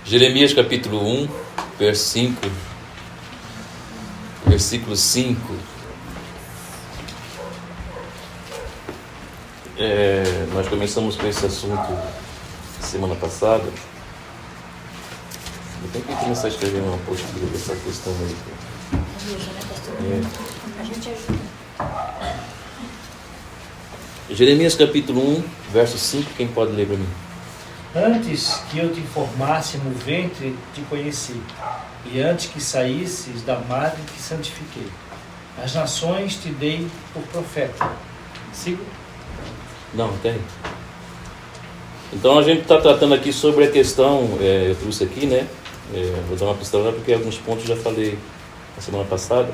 Jeremias capítulo 1, versículo 5. Nós começamos com esse assunto semana passada. Eu tenho que começar a escrever uma postura dessa questão aí. A gente ajuda. Jeremias capítulo 1, verso 5, quem pode ler para mim? Antes que eu te formasse no ventre, te conheci, e antes que saísses da madre, te santifiquei. As nações te dei por profeta. Sigo? Não, tem. Então a gente está tratando aqui sobre a questão, eu trouxe aqui, né? Vou dar uma pincelada porque alguns pontos já falei na semana passada,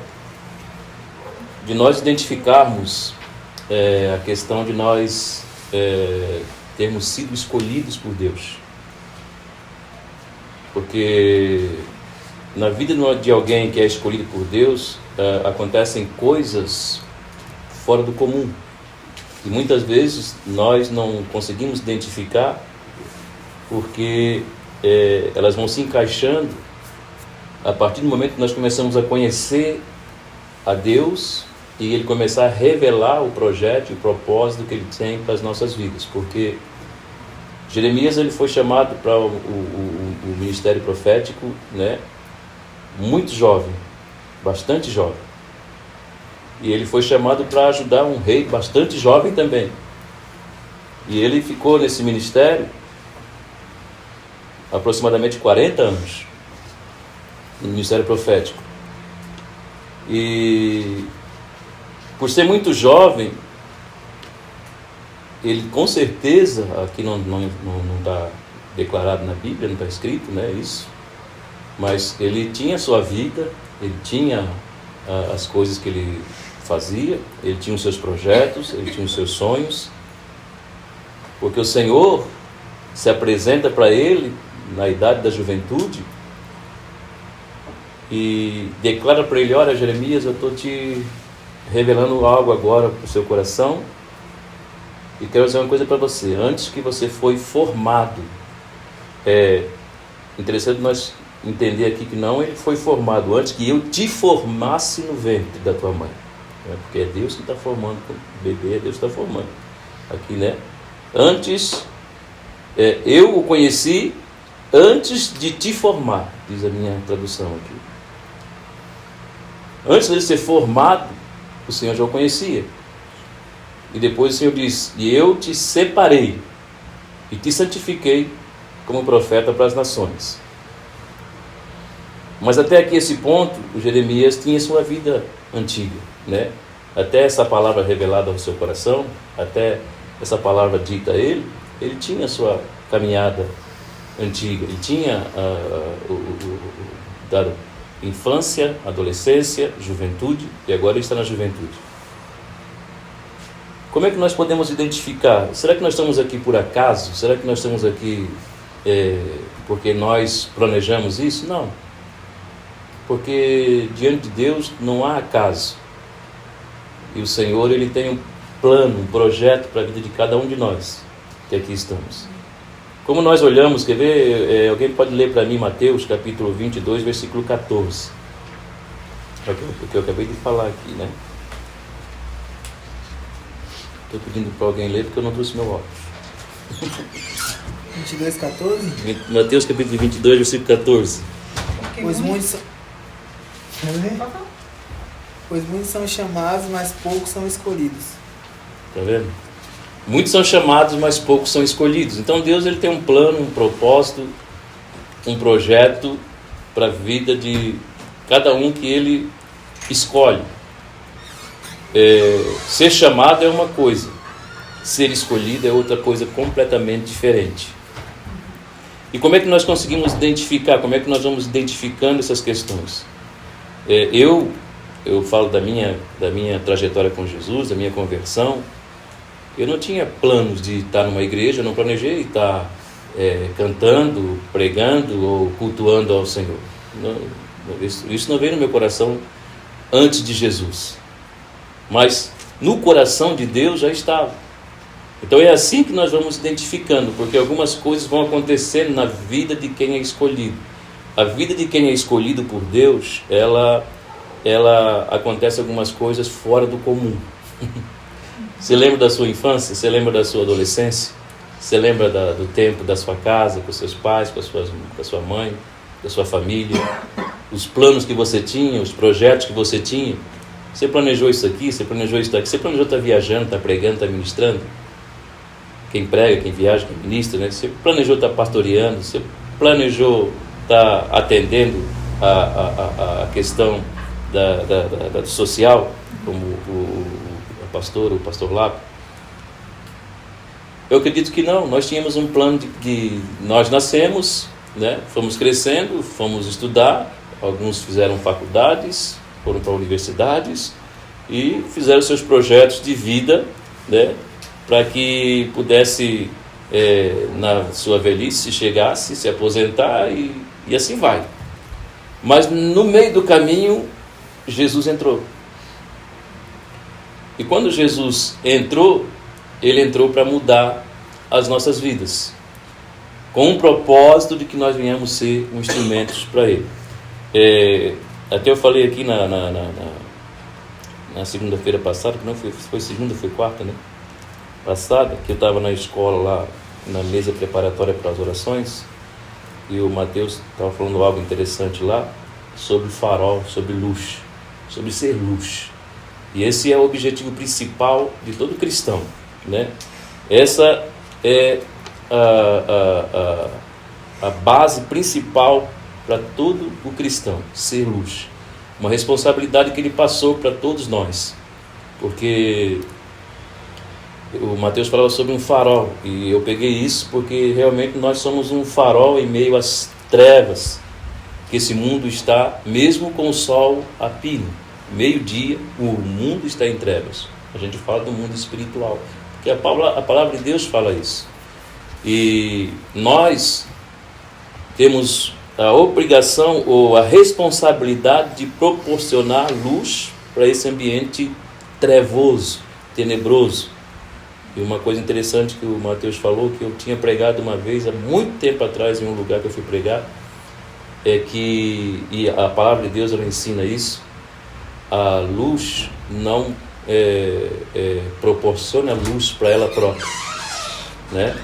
de nós identificarmos a questão de nós termos sido escolhidos por Deus. Porque na vida de alguém que é escolhido por Deus, acontecem coisas fora do comum. E muitas vezes nós não conseguimos identificar porque elas vão se encaixando a partir do momento que nós começamos a conhecer a Deus e Ele começar a revelar o projeto e o propósito que Ele tem para as nossas vidas. Porque Jeremias ele foi chamado para o ministério profético, né, muito jovem, bastante jovem. E ele foi chamado para ajudar um rei bastante jovem também. E ele ficou nesse ministério aproximadamente 40 anos, no ministério profético. E por ser muito jovem, ele com certeza, aqui não está declarado na Bíblia, não está escrito, né, isso, mas ele tinha a sua vida, ele tinha as coisas que ele fazia, ele tinha os seus projetos, ele tinha os seus sonhos, porque o Senhor se apresenta para ele na idade da juventude e declara para ele: olha, Jeremias, eu estou te revelando algo agora para o seu coração e quero dizer uma coisa para você. Antes que você foi formado, interessante nós entender aqui que não ele foi formado antes que eu te formasse no ventre da tua mãe, porque é Deus que está formando o bebê, é Deus que está formando aqui, né? Antes, eu o conheci antes de te formar, diz a minha tradução aqui. Antes dele ser formado, o Senhor já o conhecia. E depois o Senhor diz: e eu te separei e te santifiquei como profeta para as nações. Mas até aqui esse ponto, o Jeremias tinha sua vida antiga, né? Até essa palavra revelada ao seu coração, até essa palavra dita a ele, ele tinha sua caminhada antiga. Ele tinha da infância, adolescência, juventude, e agora ele está na juventude. Como é que nós podemos identificar? Será que nós estamos aqui por acaso? Será que nós estamos aqui porque nós planejamos isso? Não. Porque diante de Deus não há acaso. E o Senhor ele tem um plano, um projeto para a vida de cada um de nós que aqui estamos. Como nós olhamos, quer ver? Alguém pode ler para mim Mateus capítulo 22, versículo 14. Porque eu acabei de falar aqui, né? Estou pedindo para alguém ler porque eu não trouxe meu óculos. 22, 14? Mateus capítulo 22, versículo 14. Pois muitos são chamados, mas poucos são escolhidos. Está vendo? Muitos são chamados, mas poucos são escolhidos. Então Deus ele tem um plano, um propósito, um projeto para a vida de cada um que Ele escolhe. Ser chamado é uma coisa, ser escolhido é outra coisa completamente diferente. E como é que nós conseguimos identificar? Como é que nós vamos identificando essas questões? Eu falo da minha trajetória com Jesus, da minha conversão. Eu não tinha planos de estar numa igreja, eu não planejei estar cantando, pregando ou cultuando ao Senhor. Não, isso não veio no meu coração antes de Jesus. Mas no coração de Deus já estava. Então é assim que nós vamos identificando, porque algumas coisas vão acontecendo na vida de quem é escolhido. A vida de quem é escolhido por Deus, ela acontece algumas coisas fora do comum. Você lembra da sua infância? Você lembra da sua adolescência? Você lembra do tempo da sua casa, com seus pais, com a sua mãe, da sua família? Os planos que você tinha, os projetos que você tinha? Você planejou isso aqui, você planejou isso daqui, você planejou estar viajando, estar pregando, estar ministrando? Quem prega, quem viaja, quem ministra, né? Você planejou estar pastoreando, você planejou estar atendendo a questão do social, como o pastor Lápio? Eu acredito que não. Nós tínhamos um plano nós nascemos, né? Fomos crescendo, fomos estudar, alguns fizeram faculdades, foram para universidades e fizeram seus projetos de vida, né? Para que pudesse, na sua velhice, chegasse, se aposentar e assim vai. Mas no meio do caminho, Jesus entrou. E quando Jesus entrou, ele entrou para mudar as nossas vidas, com o propósito de que nós venhamos ser instrumentos para ele. Até eu falei aqui na segunda-feira passada, que não foi segunda, foi quarta, né? Passada, que eu estava na escola lá, na mesa preparatória para as orações, e o Mateus estava falando algo interessante lá, sobre farol, sobre luz, sobre ser luz. E esse é o objetivo principal de todo cristão, né? Essa é a base principal para todo o cristão, ser luz. Uma responsabilidade que ele passou para todos nós, porque o Mateus falava sobre um farol, e eu peguei isso porque realmente nós somos um farol em meio às trevas que esse mundo está, mesmo com o sol a pino, meio-dia, o mundo está em trevas. A gente fala do mundo espiritual, porque a palavra de Deus fala isso. E nós temos a obrigação ou a responsabilidade de proporcionar luz para esse ambiente trevoso, tenebroso. E uma coisa interessante que o Mateus falou, que eu tinha pregado uma vez, há muito tempo atrás, em um lugar que eu fui pregar, é que, e a palavra de Deus ela ensina isso, a luz não proporciona luz para ela própria, né?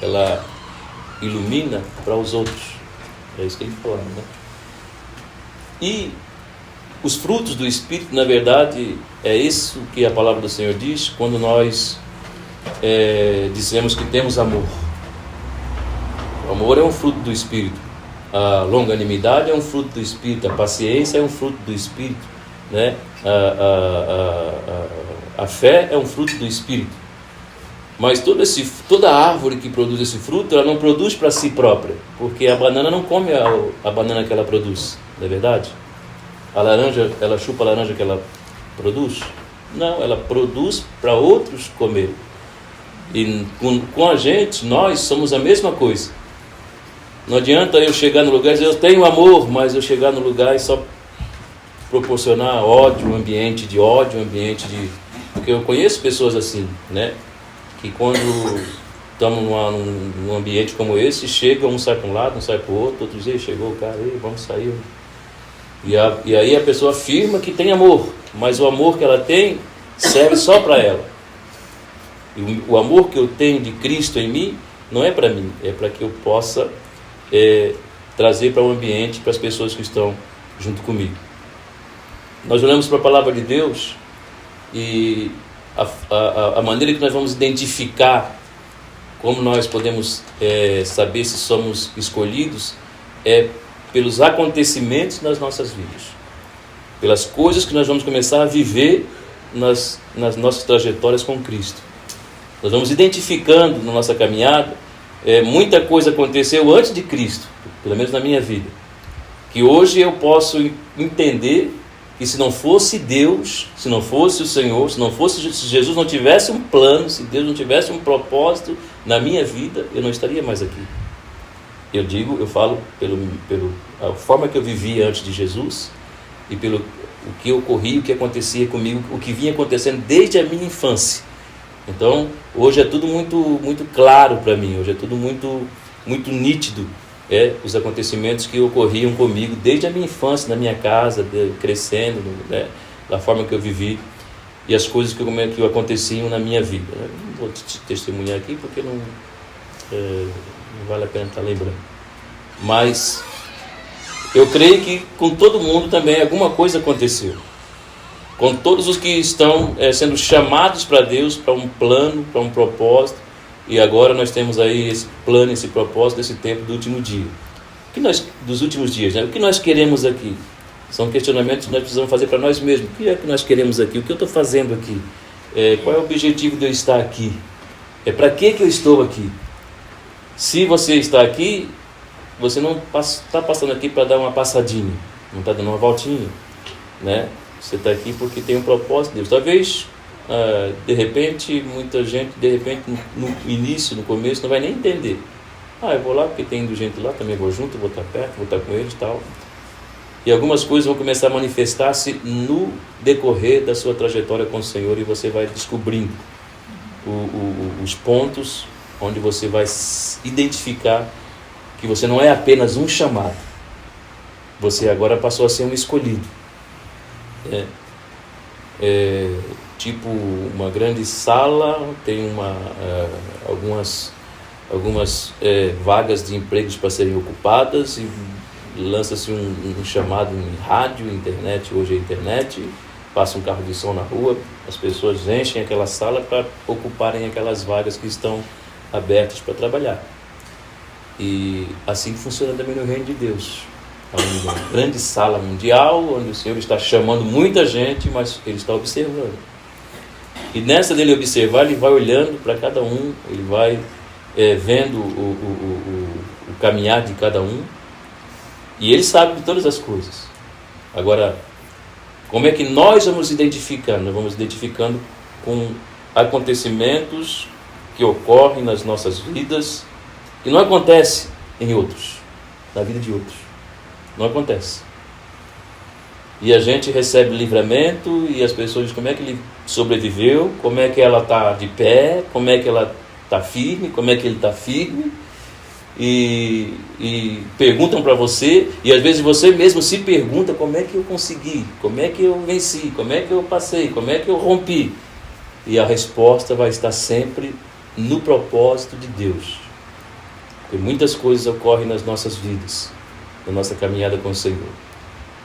Ela ilumina para os outros. É isso que ele fala, né? E os frutos do Espírito, na verdade, é isso que a palavra do Senhor diz quando nós dizemos que temos amor. O amor é um fruto do Espírito. A longanimidade é um fruto do Espírito. A paciência é um fruto do Espírito, né? A fé é um fruto do Espírito. Mas toda árvore que produz esse fruto, ela não produz para si própria, porque a banana não come a banana que ela produz, não é verdade? A laranja, ela chupa a laranja que ela produz? Não, ela produz para outros comer. E com a gente, nós somos a mesma coisa. Não adianta eu chegar no lugar e dizer, eu tenho amor, mas eu chegar no lugar e só proporcionar ódio, um ambiente de ódio, um ambiente de... Porque eu conheço pessoas assim, né? Que quando estamos num ambiente como esse, chega, um sai para um lado, um sai para o outro, outro dia chegou o cara, vamos sair. E aí a pessoa afirma que tem amor, mas o amor que ela tem serve só para ela. E o amor que eu tenho de Cristo em mim não é para mim, é para que eu possa trazer para o ambiente, para as pessoas que estão junto comigo. Nós olhamos para a palavra de Deus e a maneira que nós vamos identificar como nós podemos saber se somos escolhidos é pelos acontecimentos nas nossas vidas, pelas coisas que nós vamos começar a viver nas nossas trajetórias com Cristo. Nós vamos identificando na nossa caminhada, muita coisa aconteceu antes de Cristo, pelo menos na minha vida, que hoje eu posso entender que se não fosse Deus, se não fosse o Senhor, se Jesus não tivesse um plano, se Deus não tivesse um propósito na minha vida, eu não estaria mais aqui. Eu falo a forma que eu vivia antes de Jesus e pelo o que ocorria, o que acontecia comigo, o que vinha acontecendo desde a minha infância. Então, hoje é tudo muito claro para mim, hoje é tudo muito nítido, os acontecimentos que ocorriam comigo desde a minha infância, na minha casa, crescendo, da forma que eu vivi, e as coisas que aconteciam na minha vida. Eu não vou te testemunhar aqui porque não vale a pena estar lembrando. Mas eu creio que com todo mundo também alguma coisa aconteceu. Com todos os que estão sendo chamados para Deus, para um plano, para um propósito. E agora nós temos aí esse plano, esse propósito desse tempo do último dia. Dos últimos dias, né? O que nós queremos aqui? São questionamentos que nós precisamos fazer para nós mesmos. O que é que nós queremos aqui? O que eu estou fazendo aqui? Qual é o objetivo de eu estar aqui? Para que eu estou aqui? Se você está aqui, você não está passando aqui para dar uma passadinha, não está dando uma voltinha, né? Você está aqui porque tem um propósito de Deus. Talvez, de repente, muita gente, no início, no começo, não vai nem entender. Eu vou lá porque tem indo gente lá, também vou junto, vou estar perto, vou estar com eles e tal. E algumas coisas vão começar a manifestar-se no decorrer da sua trajetória com o Senhor, e você vai descobrindo os pontos onde você vai identificar que você não é apenas um chamado, você agora passou a ser um escolhido. Tipo uma grande sala, tem algumas vagas de empregos para serem ocupadas, e lança-se um chamado em rádio, internet, hoje é internet, passa um carro de som na rua, as pessoas enchem aquela sala para ocuparem aquelas vagas que estão abertas para trabalhar. E assim funciona também no reino de Deus. É uma grande sala mundial, onde o Senhor está chamando muita gente, mas Ele está observando. E nessa dele observar, Ele vai olhando para cada um, Ele vai vendo o caminhar de cada um, e Ele sabe de todas as coisas. Agora, como é que nós vamos identificando? Nós vamos identificando com acontecimentos que ocorrem nas nossas vidas, que não acontece em outros, na vida de outros. Não acontece. E a gente recebe livramento, e as pessoas dizem como é que ele sobreviveu, como é que ela está de pé, como é que ela está firme, como é que ele está firme, e perguntam para você, e às vezes você mesmo se pergunta como é que eu consegui, como é que eu venci, como é que eu passei, como é que eu rompi. E a resposta vai estar sempre no propósito de Deus. Porque muitas coisas ocorrem nas nossas vidas, na nossa caminhada com o Senhor.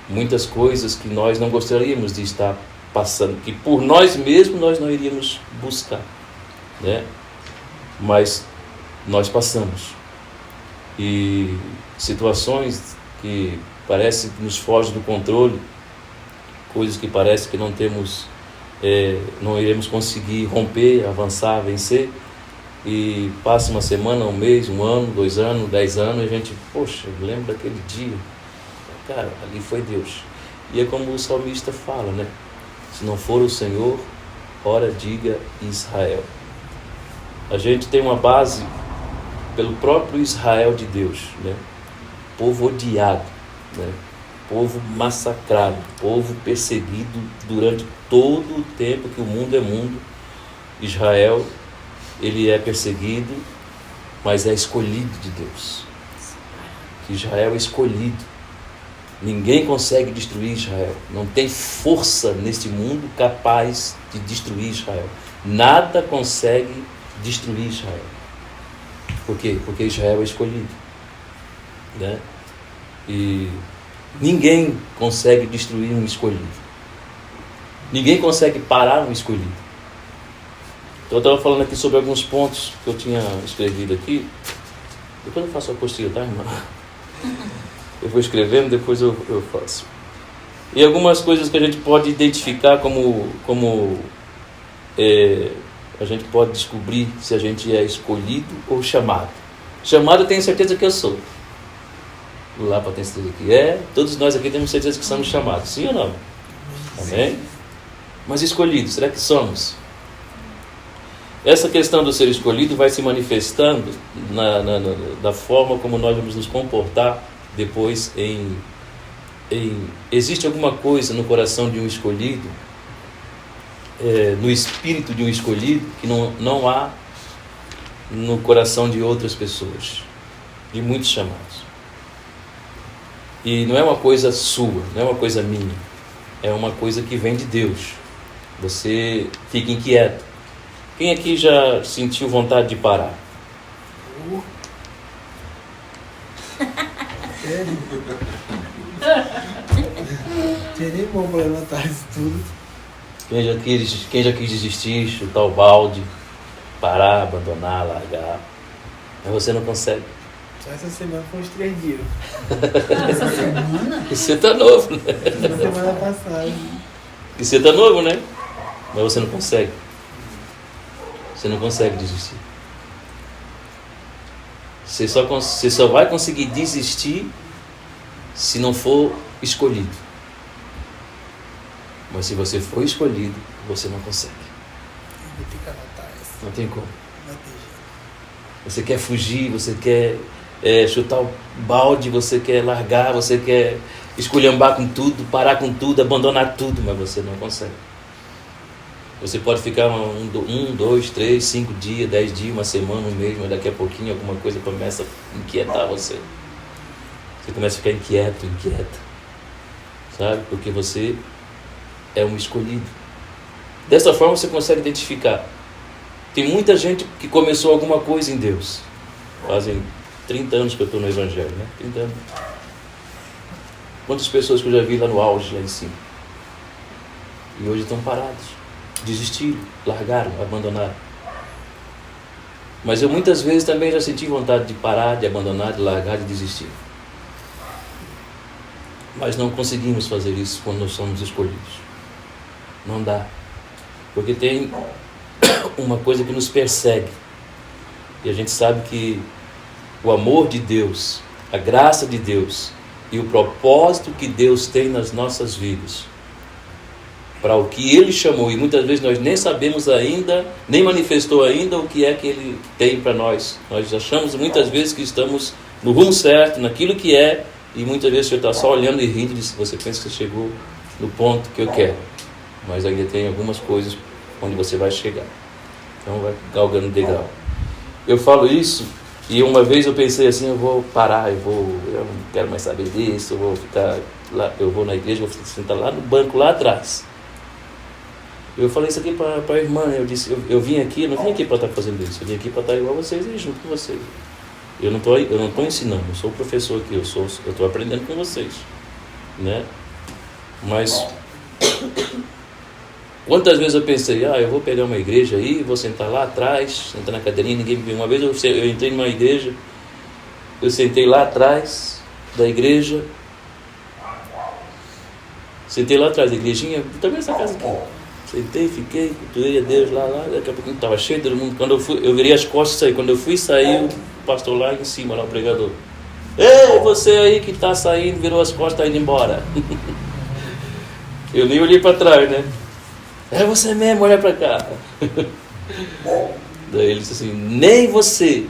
Muitas coisas que nós não gostaríamos de estar passando, que por nós mesmos nós não iríamos buscar, né? Mas nós passamos. E situações que parecem que nos fogem do controle, coisas que parece que não temos, não iremos conseguir romper, avançar, vencer. E passa uma semana, um mês, um ano, 2 anos, 10 anos, e a gente, poxa, eu lembro daquele dia, cara, ali foi Deus. E é como o salmista fala, né? Se não for o Senhor, ora diga Israel. A gente tem uma base pelo próprio Israel de Deus, né? Povo odiado, né? Povo massacrado, povo perseguido durante todo o tempo que o mundo é mundo. Israel, ele é perseguido, mas é escolhido de Deus. Israel é escolhido. Ninguém consegue destruir Israel. Não tem força neste mundo capaz de destruir Israel. Nada consegue destruir Israel. Por quê? Porque Israel é escolhido, né? E ninguém consegue destruir um escolhido. Ninguém consegue parar um escolhido. Então eu estava falando aqui sobre alguns pontos que eu tinha escrevido aqui. Depois eu faço a apostila, tá, irmã? Eu vou escrevendo, depois eu faço. E algumas coisas que a gente pode identificar como a gente pode descobrir se a gente é escolhido ou chamado. Chamado eu tenho certeza que eu sou. O Lapa tem certeza que todos nós aqui temos certeza que somos chamados, sim ou não? Amém? Mas escolhidos, será que somos? Essa questão do ser escolhido vai se manifestando da forma como nós vamos nos comportar depois existe alguma coisa no coração de um escolhido no espírito de um escolhido que não há no coração de outras pessoas, de muitos chamados. E não é uma coisa sua, não é uma coisa minha, é uma coisa que vem de Deus. Você fica inquieto. Quem aqui já sentiu vontade de parar? Sério? Tinha nem mão pra levantar isso tudo. Quem já quis desistir, chutar o balde, parar, abandonar, largar, mas você não consegue. Só essa semana foi uns 3 dias. Essa semana? E você está novo, né? Na semana passada. E você está novo, né? Mas você não consegue. Você não consegue desistir. Você só vai conseguir desistir se não for escolhido. Mas se você for escolhido, você não consegue. Vou ter que anotar essa. Não tem como. Vai ter jeito. Você quer fugir, você quer chutar o balde, você quer largar, você quer esculhambar com tudo, parar com tudo, abandonar tudo, mas você não consegue. Você pode ficar 1, 2, 3, 5 dias, 10 dias, uma semana, um mês, mas daqui a pouquinho alguma coisa começa a inquietar você. Você começa a ficar inquieto, sabe? Porque você é um escolhido. Dessa forma você consegue identificar. Tem muita gente que começou alguma coisa em Deus. Fazem 30 anos que eu estou no Evangelho, né? 30 anos. Quantas pessoas que eu já vi lá no auge, lá em cima? E hoje estão parados. Desistiram, largaram, abandonaram. Mas eu muitas vezes também já senti vontade de parar, de abandonar, de largar, de desistir. Mas não conseguimos fazer isso quando nós somos escolhidos. Não dá. Porque tem uma coisa que nos persegue. E a gente sabe que o amor de Deus, a graça de Deus e o propósito que Deus tem nas nossas vidas, para o que Ele chamou, e muitas vezes nós nem sabemos ainda, nem manifestou ainda o que é que Ele tem para nós. Nós achamos muitas vezes que estamos no rumo certo, naquilo que é, e muitas vezes você está só olhando e rindo, você pensa que você chegou no ponto que eu quero, mas ainda tem algumas coisas onde você vai chegar. Então vai galgando degrau. Eu falo isso, e uma vez eu pensei assim, eu vou parar, eu não quero mais saber disso, eu vou ficar lá, eu vou na igreja, vou sentar lá no banco lá atrás. Eu falei isso aqui para a irmã, eu disse, eu vim aqui, eu não vim aqui para estar fazendo isso, eu vim aqui para estar igual a vocês e junto com vocês. Eu não estou ensinando, eu sou o professor aqui, eu estou aprendendo com vocês, né? Mas quantas vezes eu pensei, eu vou pegar uma igreja aí, vou sentar lá atrás, sentar na cadeirinha, ninguém me viu. Uma vez eu entrei numa igreja, eu sentei lá atrás da igreja, sentei lá atrás da igrejinha, também essa casa aqui. Sentei, fiquei, cultuei a Deus lá, daqui a pouquinho estava cheio, todo mundo. Quando eu virei as costas e saí. Quando eu fui sair, o pastor lá em cima, lá o pregador. Ei, você aí que está saindo, virou as costas, está indo embora. Eu nem olhei para trás, né? É você mesmo, olha para cá. Daí ele disse assim, nem você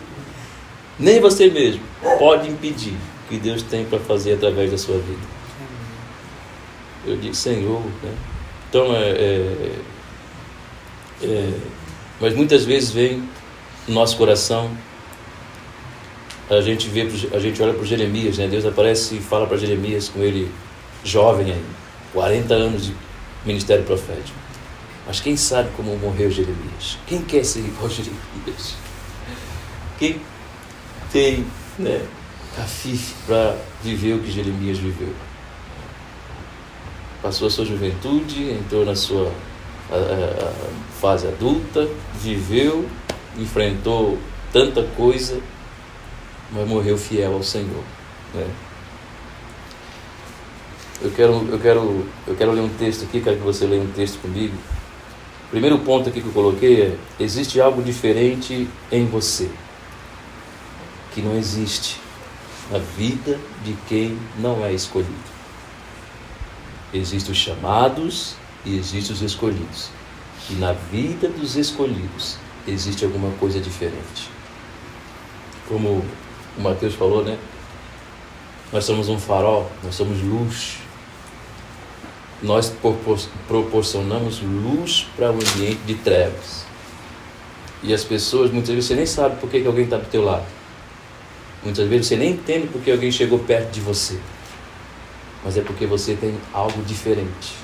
mesmo pode impedir o que Deus tem para fazer através da sua vida. Eu digo, Senhor, né? Então, mas muitas vezes vem no nosso coração, a gente olha para Jeremias, né? Deus aparece e fala para Jeremias, com ele jovem ainda, 40 anos de ministério profético. Mas quem sabe como morreu Jeremias? Quem quer ser igual a Jeremias? Quem tem, né, cafife para viver o que Jeremias viveu? Passou a sua juventude, entrou na sua fase adulta, viveu, enfrentou tanta coisa, mas morreu fiel ao Senhor, né? Eu quero ler um texto aqui, quero que você leia um texto comigo. O primeiro ponto aqui que eu coloquei é: existe algo diferente em você que não existe na vida de quem não é escolhido. Existem os chamados e existem os escolhidos. E na vida dos escolhidos existe alguma coisa diferente. Como o Mateus falou, né? Nós somos um farol, nós somos luz. nós proporcionamos luz para um ambiente de trevas. E as pessoas, muitas vezes, você nem sabe por que alguém está do teu lado. Muitas vezes você nem entende por que alguém chegou perto de você. Mas é porque você tem algo diferente.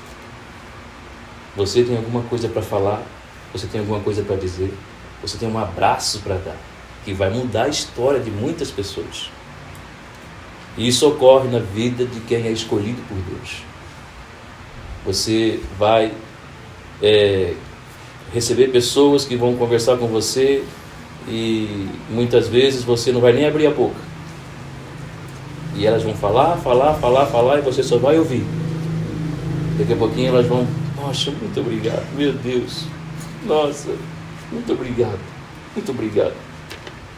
Você tem alguma coisa para falar, você tem alguma coisa para dizer, você tem um abraço para dar, que vai mudar a história de muitas pessoas. E isso ocorre na vida de quem é escolhido por Deus. Você vai receber pessoas que vão conversar com você e muitas vezes você não vai nem abrir a boca. E elas vão falar e você só vai ouvir. Daqui a pouquinho elas vão, nossa, muito obrigado, meu Deus, nossa, muito obrigado.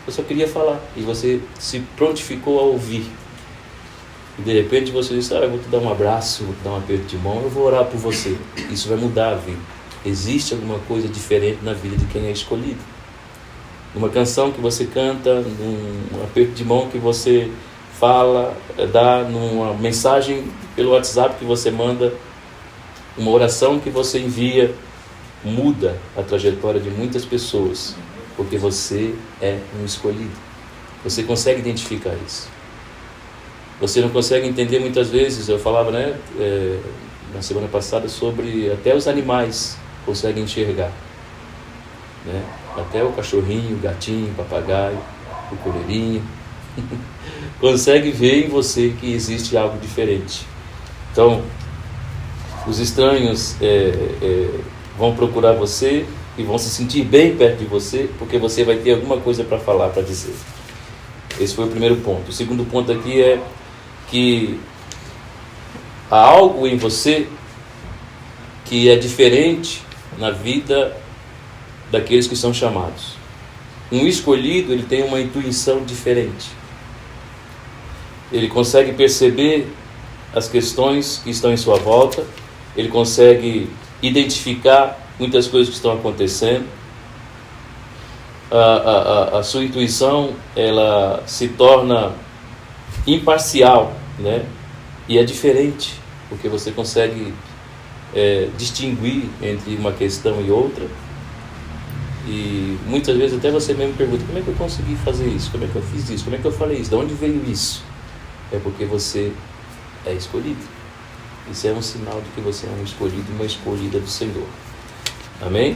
Eu só queria falar. E você se prontificou a ouvir. E de repente você diz, eu vou te dar um abraço, vou te dar um aperto de mão, eu vou orar por você. Isso vai mudar a vida. Existe alguma coisa diferente na vida de quem é escolhido. Numa canção que você canta, num aperto de mão que você fala, dá numa mensagem pelo WhatsApp que você manda, uma oração que você envia, muda a trajetória de muitas pessoas, porque você é um escolhido. Você consegue identificar isso. Você não consegue entender muitas vezes, eu falava na semana passada sobre até os animais conseguem enxergar, né? Até o cachorrinho, o gatinho, o papagaio, o coleirinho consegue ver em você que existe algo diferente. Então, os estranhos vão procurar você e vão se sentir bem perto de você, porque você vai ter alguma coisa para falar, para dizer. Esse foi o primeiro ponto. O segundo ponto aqui é que há algo em você que é diferente na vida daqueles que são chamados. Um escolhido, ele tem uma intuição diferente. Ele consegue perceber as questões que estão em sua volta, ele consegue identificar muitas coisas que estão acontecendo. A sua intuição, ela se torna imparcial, né? E é diferente, porque você consegue distinguir entre uma questão e outra. E muitas vezes até você mesmo pergunta, como é que eu consegui fazer isso? Como é que eu fiz isso? Como é que eu falei isso? De onde veio isso? É porque você é escolhido. Isso é um sinal de que você é um escolhido, uma escolhida do Senhor. Amém?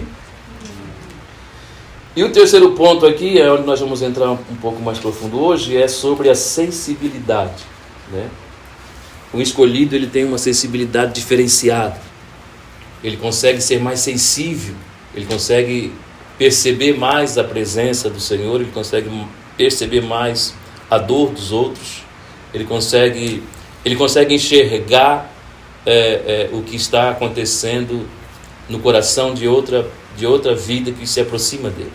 E o terceiro ponto aqui, é onde nós vamos entrar um pouco mais profundo hoje, é sobre a sensibilidade, né? O escolhido, ele tem uma sensibilidade diferenciada. Ele consegue ser mais sensível, ele consegue perceber mais a presença do Senhor, ele consegue perceber mais a dor dos outros, ele consegue enxergar o que está acontecendo no coração de outra vida que se aproxima dele,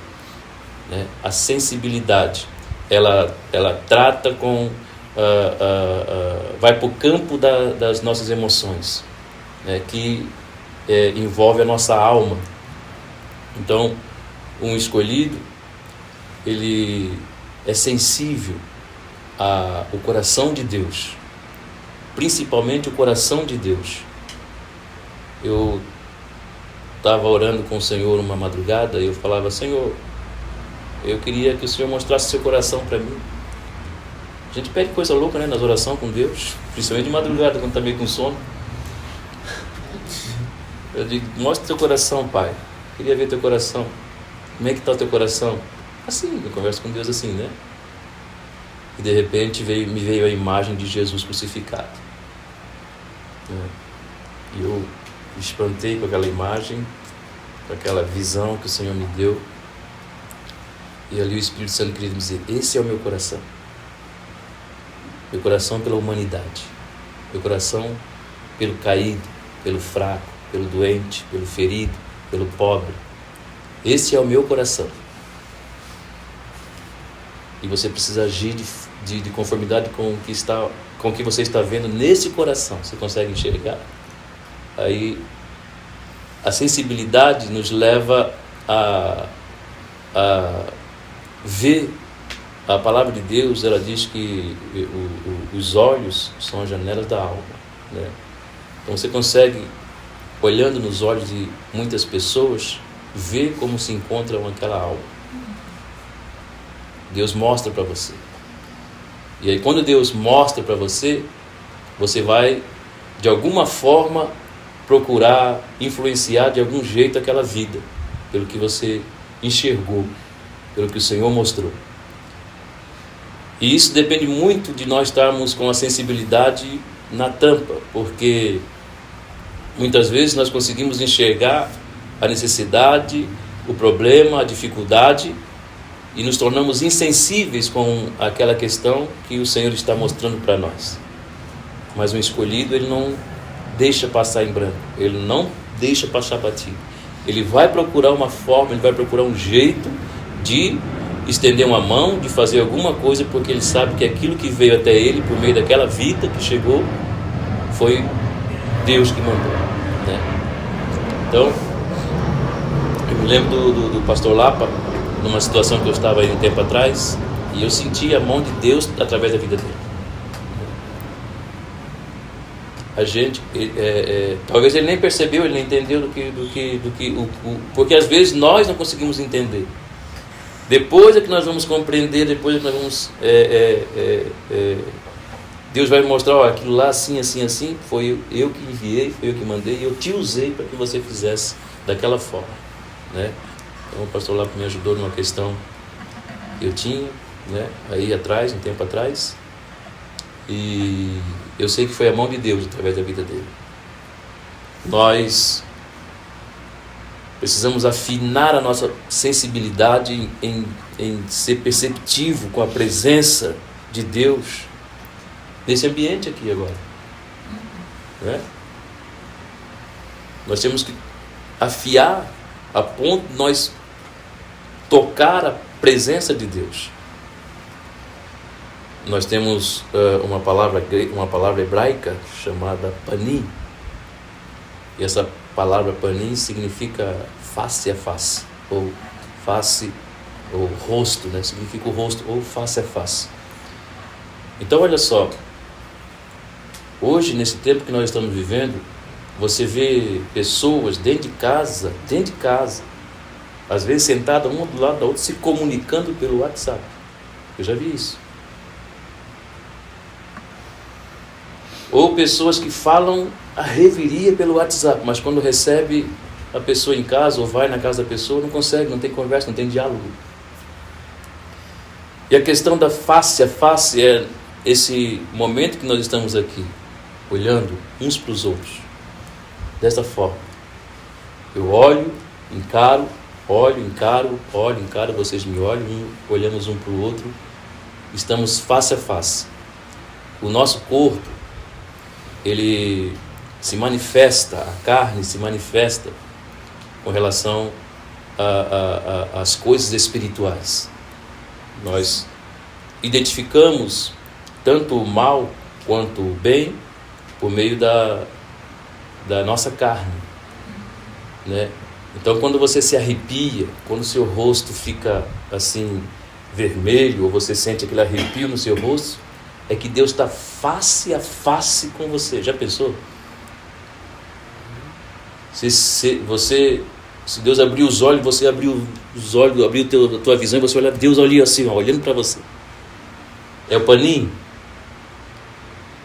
né? A sensibilidade, ela trata com vai para o campo das nossas emoções, né? Que envolve a nossa alma. Então, um escolhido, ele é sensível ao coração de Deus, principalmente o coração de Deus. Eu estava orando com o Senhor uma madrugada e eu falava, Senhor, eu queria que o Senhor mostrasse seu coração para mim. A gente pede coisa louca, né, nas orações com Deus, principalmente de madrugada, quando está meio com sono. Eu digo, mostra teu coração, Pai. Queria ver teu coração. Como é que está o teu coração? Assim, eu converso com Deus assim, né? E de repente me veio a imagem de Jesus crucificado. E eu me espantei com aquela imagem, com aquela visão que o Senhor me deu. E ali o Espírito Santo queria me dizer, esse é o meu coração. Meu coração pela humanidade. Meu coração pelo caído, pelo fraco, pelo doente, pelo ferido, pelo pobre. Esse é o meu coração. E você precisa agir de conformidade com o que você está vendo nesse coração. Você consegue enxergar? Aí a sensibilidade nos leva a ver. A palavra de Deus, ela diz que os olhos são as janelas da alma, né? Então você consegue, olhando nos olhos de muitas pessoas, ver como se encontra aquela alma. Deus mostra para você. E aí quando Deus mostra para você, você vai, de alguma forma, procurar influenciar de algum jeito aquela vida, pelo que você enxergou, pelo que o Senhor mostrou. E isso depende muito de nós estarmos com a sensibilidade na tampa, porque muitas vezes nós conseguimos enxergar a necessidade, o problema, a dificuldade, e nos tornamos insensíveis com aquela questão que o Senhor está mostrando para nós. Mas o escolhido, ele não deixa passar em branco, ele não deixa passar batido. Ele vai procurar uma forma, ele vai procurar um jeito de estender uma mão, de fazer alguma coisa, porque ele sabe que aquilo que veio até ele, por meio daquela vida que chegou, foi Deus que mandou, né? Então, eu me lembro do pastor Lapa, numa situação que eu estava aí um tempo atrás, e eu senti a mão de Deus através da vida dele. A gente, talvez ele nem percebeu, ele nem entendeu porque às vezes nós não conseguimos entender. Depois é que nós vamos compreender, depois é que nós vamos, Deus vai mostrar, ó, aquilo lá assim, assim, assim, foi eu que enviei, foi eu que mandei, e eu te usei para que você fizesse daquela forma, né? Então o pastor Lapa me ajudou numa questão que eu tinha, né, aí atrás, um tempo atrás, e eu sei que foi a mão de Deus através da vida dele. Nós precisamos afinar a nossa sensibilidade em ser perceptivo com a presença de Deus nesse ambiente aqui agora, né? Nós temos que afiar a ponto de nós tocar a presença de Deus. Nós temos uma palavra hebraica chamada panim, e essa palavra panim significa face a face, ou face, ou rosto, né? Significa o rosto, ou face a face. Então olha só, hoje nesse tempo que nós estamos vivendo, você vê pessoas dentro de casa, às vezes sentada uma do lado da outra, se comunicando pelo WhatsApp. Eu já vi isso. Ou pessoas que falam a reveria pelo WhatsApp, mas quando recebe a pessoa em casa, ou vai na casa da pessoa, não consegue, não tem conversa, não tem diálogo. E a questão da face a face é esse momento que nós estamos aqui, olhando uns para os outros, dessa forma. Eu olho, encaro, vocês me olham, olhamos um para o outro, estamos face a face. O nosso corpo, ele se manifesta, a carne se manifesta com relação às coisas espirituais. Nós identificamos tanto o mal quanto o bem por meio da nossa carne, né? Então quando você se arrepia, quando o seu rosto fica assim vermelho, ou você sente aquele arrepio no seu rosto, é que Deus está face a face com você. Já pensou? Se Deus abrir os olhos, você abriu os olhos, abriu a tua visão, e você olha Deus ali assim, ó, olhando para você. É o panim.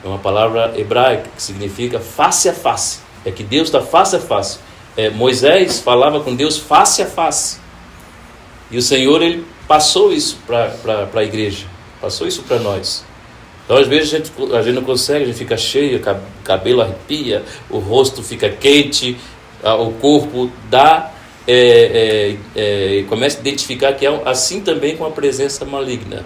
É uma palavra hebraica que significa face a face. É que Deus está face a face. Moisés falava com Deus face a face. E o Senhor, ele passou isso para a igreja. Passou isso para nós. Então às vezes a gente não consegue, a gente fica cheio, o cabelo arrepia, o rosto fica quente, o corpo dá, e começa a identificar que é assim também com a presença maligna,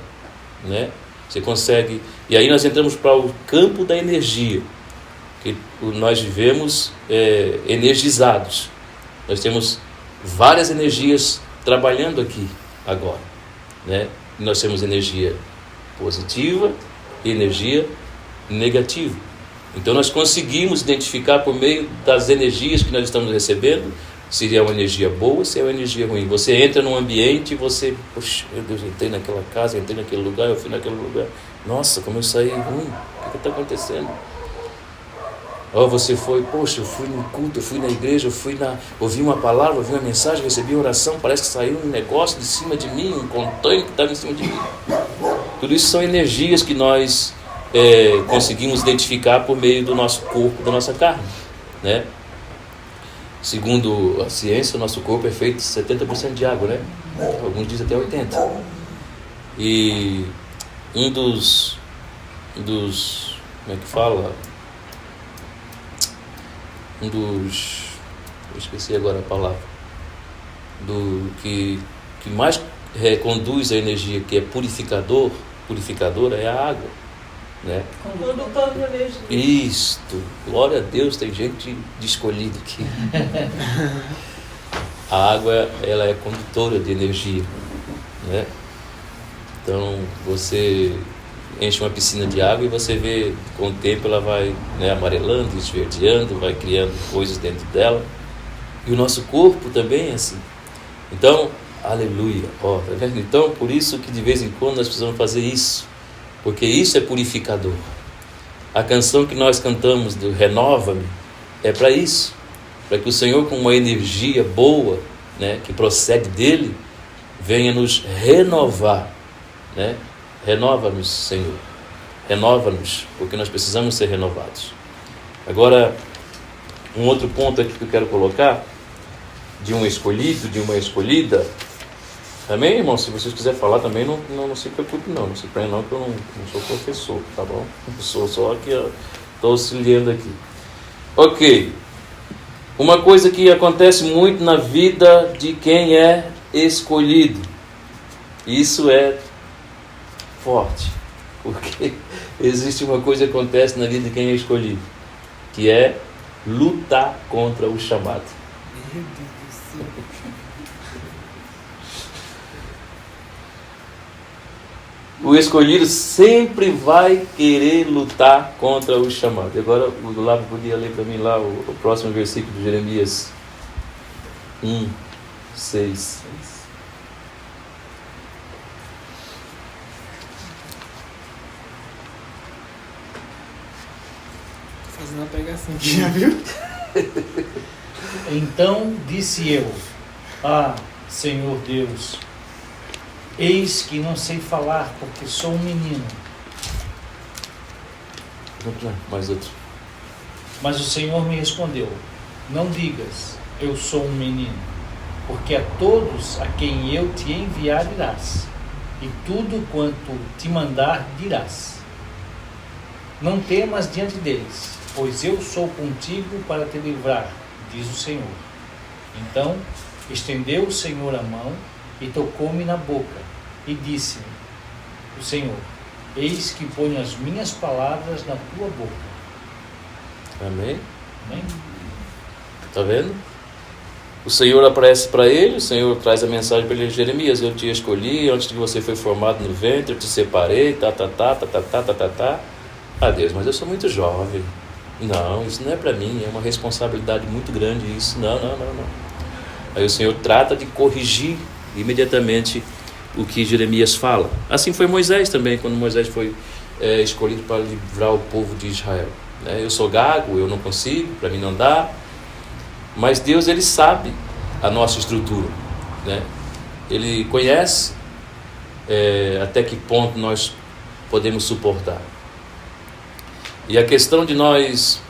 né? Você consegue, e aí nós entramos para o campo da energia, que nós vivemos energizados. Nós temos várias energias trabalhando aqui agora, né? Nós temos energia positiva e energia negativa. Então nós conseguimos identificar por meio das energias que nós estamos recebendo se é uma energia boa, se é uma energia ruim. Você entra num ambiente e você, poxa, meu Deus, entrei naquela casa, entrei naquele lugar, eu fui naquele lugar, nossa, como eu saí ruim, o que está acontecendo? Você foi, poxa, eu fui no culto, eu fui na igreja, ouvi uma palavra, ouvi uma mensagem, recebi uma oração, parece que saiu um negócio de cima de mim, um container que estava em cima de mim. Tudo isso são energias que nós conseguimos identificar por meio do nosso corpo, da nossa carne, né? Segundo a ciência, o nosso corpo é feito de 70% de água, né? Alguns dizem até 80%. E um dos como é que fala? Eu esqueci agora a palavra, que mais conduz a energia, que é purificadora, é a água, né? Condutor de energia. Isto, glória a Deus, tem gente de escolhido aqui. A água, ela é condutora de energia, né? Então, você enche uma piscina de água e você vê, com o tempo ela vai, né, amarelando, esverdeando, vai criando coisas dentro dela. E o nosso corpo também é assim. Então, aleluia, tá vendo? Então, por isso que de vez em quando nós precisamos fazer isso, porque isso é purificador. A canção que nós cantamos do Renova-me é para isso, para que o Senhor, com uma energia boa, né, que procede dele, venha nos renovar, né? Renova-nos, Senhor. Renova-nos, porque nós precisamos ser renovados. Agora, um outro ponto aqui que eu quero colocar, de um escolhido, de uma escolhida. Também, irmão, se vocês quiserem falar também, não se preocupe não se prenda não, que eu não sou professor, tá bom? Eu sou só que estou auxiliando aqui. Ok. Uma coisa que acontece muito na vida de quem é escolhido. Isso é forte, porque existe uma coisa que acontece na vida de quem é escolhido, que é lutar contra o chamado. Meu Deus do céu. O escolhido sempre vai querer lutar contra o chamado. E agora o Lavo podia ler para mim lá o próximo versículo de Jeremias 1:6. Fazendo uma pegação aqui, já viu? Então disse eu: Senhor Deus, eis que não sei falar, porque sou um menino. Mais outro. Mas o Senhor me respondeu: não digas, eu sou um menino, porque a todos a quem eu te enviar irás, e tudo quanto te mandar dirás. Não temas diante deles, pois eu sou contigo para te livrar, diz o Senhor. Então estendeu o Senhor a mão e tocou-me na boca, e disse-me o Senhor: eis que ponho as minhas palavras na tua boca. Amém? Amém? Está vendo? O Senhor aparece para ele, o Senhor traz a mensagem para ele: Jeremias, eu te escolhi, antes que você foi formado no ventre, eu te separei, Deus, mas eu sou muito jovem. Não, isso não é para mim, é uma responsabilidade muito grande isso. Não. Aí o Senhor trata de corrigir imediatamente o que Jeremias fala. Assim foi Moisés também, quando Moisés foi escolhido para livrar o povo de Israel. Eu sou gago, eu não consigo, para mim não dá. Mas Deus, Ele sabe a nossa estrutura, né? Ele conhece até que ponto nós podemos suportar. E a questão de nós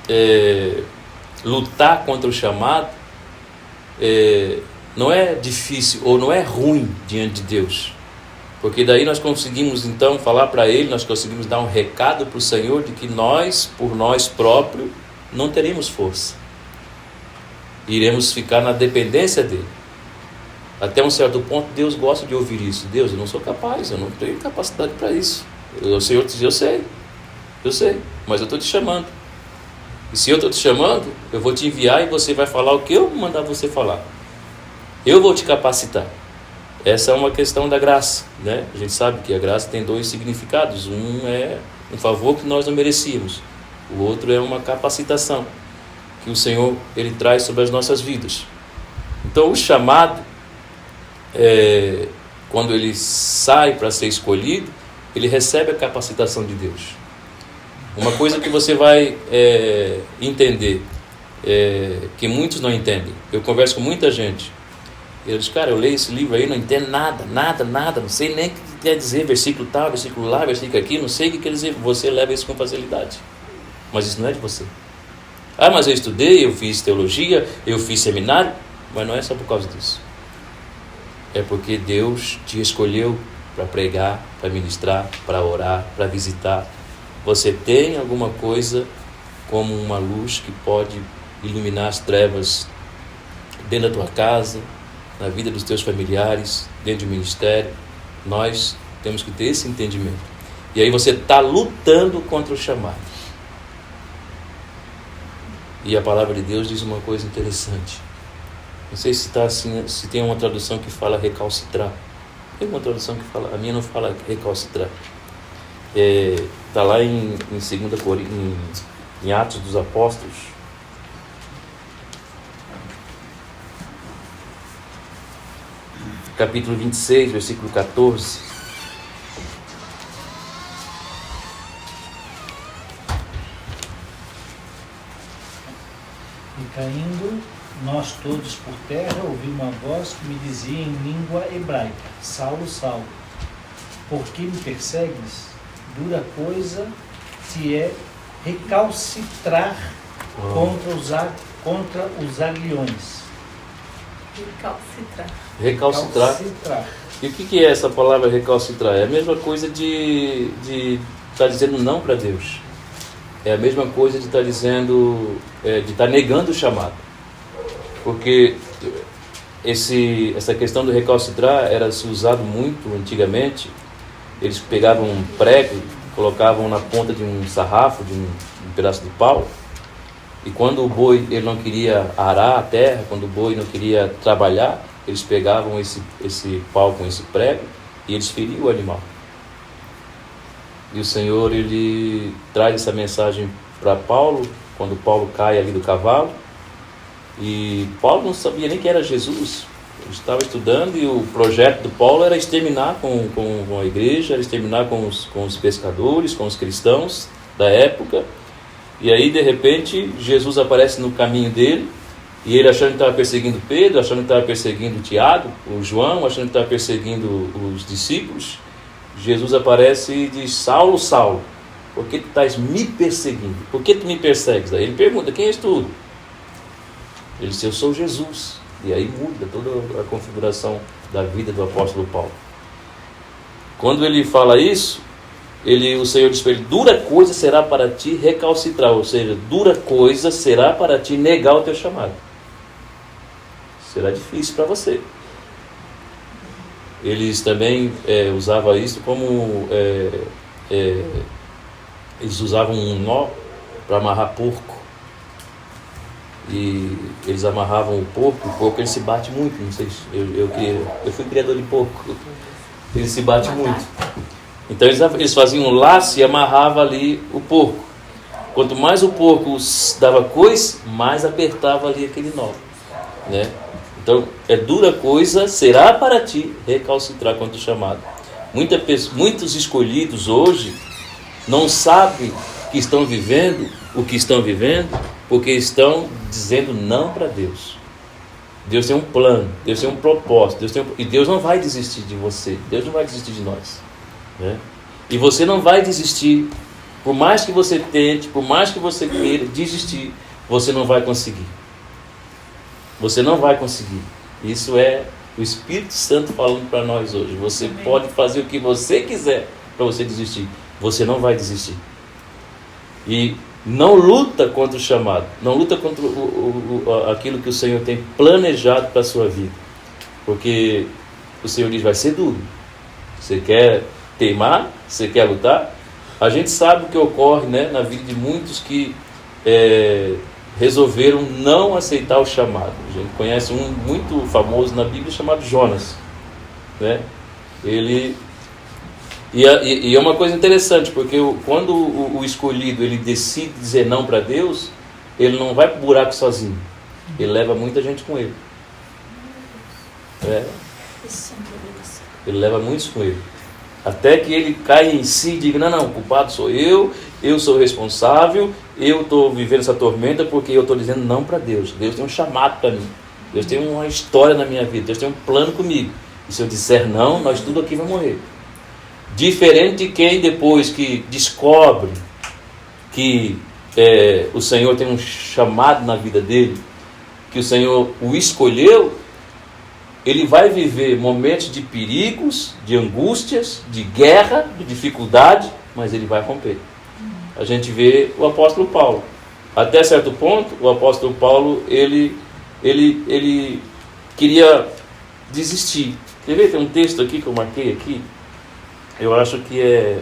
lutar contra o chamado não é difícil ou não é ruim diante de Deus, porque daí nós conseguimos então falar para Ele, nós conseguimos dar um recado para o Senhor de que nós, por nós próprios, não teremos força, iremos ficar na dependência dEle. Até um certo ponto Deus gosta de ouvir isso. Deus, eu não sou capaz, eu não tenho capacidade para isso. O Senhor diz: eu sei, mas eu estou te chamando. E se eu estou te chamando, eu vou te enviar e você vai falar o que eu mandar você falar. Eu vou te capacitar. Essa é uma questão da graça, né? A gente sabe que a graça tem dois significados. Um é um favor que nós não merecíamos. O outro é uma capacitação que o Senhor, Ele traz sobre as nossas vidas. Então o chamado, quando ele sai para ser escolhido, ele recebe a capacitação de Deus. Uma coisa que você vai entender, que muitos não entendem. Eu converso com muita gente. Eu digo, cara, eu leio esse livro aí, não entendo nada, não sei nem o que quer dizer, versículo tal, versículo lá, versículo aqui, não sei o que quer dizer. Você leva isso com facilidade. Mas isso não é de você. Ah, mas eu estudei, eu fiz teologia, eu fiz seminário, mas não é só por causa disso. É porque Deus te escolheu para pregar, para ministrar, para orar, para visitar. Você tem alguma coisa como uma luz que pode iluminar as trevas dentro da tua casa, na vida dos teus familiares, dentro do ministério. Nós temos que ter esse entendimento. E aí você está lutando contra o chamado. E a palavra de Deus diz uma coisa interessante. Não sei se está assim, se tem uma tradução que fala recalcitrar. Tem uma tradução que fala, a minha não fala recalcitrar. Está lá em 2 Coríntios, em Atos dos Apóstolos. Capítulo 26, versículo 14. E caindo nós todos por terra, ouvi uma voz que me dizia em língua hebraica: Saulo, Saulo, por que me persegues? Dura coisa te é recalcitrar contra os aguilhões. Recalcitrar. E o que é essa palavra recalcitrar? É a mesma coisa de estar dizendo não para Deus. É a mesma coisa de estar dizendo, de estar negando o chamado. Porque essa questão do recalcitrar era se usado muito antigamente. Eles pegavam um prego, colocavam na ponta de um sarrafo, de um pedaço de pau. E quando o boi ele não queria arar a terra, quando o boi não queria trabalhar, eles pegavam esse pau com esse prego e eles feriam o animal. E o Senhor ele traz essa mensagem para Paulo, quando Paulo cai ali do cavalo. E Paulo não sabia nem que era Jesus. Ele estava estudando e o projeto do Paulo era exterminar com a igreja, era exterminar com os pescadores, com os cristãos da época. E aí, de repente, Jesus aparece no caminho dele, e ele achando que estava perseguindo Pedro, achando que estava perseguindo Tiago, o João, achando que estava perseguindo os discípulos. Jesus aparece e diz: Saulo, Saulo, por que tu estás me perseguindo? Por que tu me persegues? Aí ele pergunta: quem és tu? Ele diz: eu sou Jesus. E aí muda toda a configuração da vida do apóstolo Paulo. Quando ele fala isso, o Senhor diz para ele: dura coisa será para ti recalcitrar, ou seja, dura coisa será para ti negar o teu chamado. Será difícil para você. Eles também usavam isso como eles usavam um nó para amarrar porco. E eles amarravam o porco ele se bate muito. Não sei, eu fui criador de porco. Ele se bate muito. Então eles faziam um laço e amarravam ali o porco. Quanto mais o porco dava coice, mais apertava ali aquele nó, né? Então, dura coisa será para ti recalcitrar contra o chamado. Muitos escolhidos hoje não sabem que estão vivendo o que estão vivendo porque estão dizendo não para Deus. Deus tem um plano, Deus tem um propósito, e Deus não vai desistir de você, Deus não vai desistir de nós, né? E você não vai desistir, por mais que você tente, por mais que você queira desistir, você não vai conseguir. Você não vai conseguir. Isso é o Espírito Santo falando para nós hoje. Você pode fazer o que você quiser para você desistir, você não vai desistir. E não luta contra o chamado, não luta contra aquilo que o Senhor tem planejado para a sua vida, porque o Senhor diz: vai ser duro. Você quer teimar? Você quer lutar? A gente sabe o que ocorre, né, na vida de muitos que resolveram não aceitar o chamado. A gente conhece um muito famoso na Bíblia chamado Jonas, né? E é uma coisa interessante, porque quando o escolhido ele decide dizer não para Deus, ele não vai para o buraco sozinho, ele leva muita gente com ele. Ele leva muitos com ele. Até que ele caia em si e diga, não, o culpado sou eu sou responsável, eu estou vivendo essa tormenta porque eu estou dizendo não para Deus. Deus tem um chamado para mim, Deus tem uma história na minha vida, Deus tem um plano comigo. E se eu disser não, nós tudo aqui vai morrer. Diferente de quem depois que descobre que o Senhor tem um chamado na vida dele, que o Senhor o escolheu, ele vai viver momentos de perigos, de angústias, de guerra, de dificuldade, mas ele vai romper. A gente vê o apóstolo Paulo. Até certo ponto, o apóstolo Paulo, ele queria desistir. Quer ver? Tem um texto aqui que eu marquei aqui. Eu acho que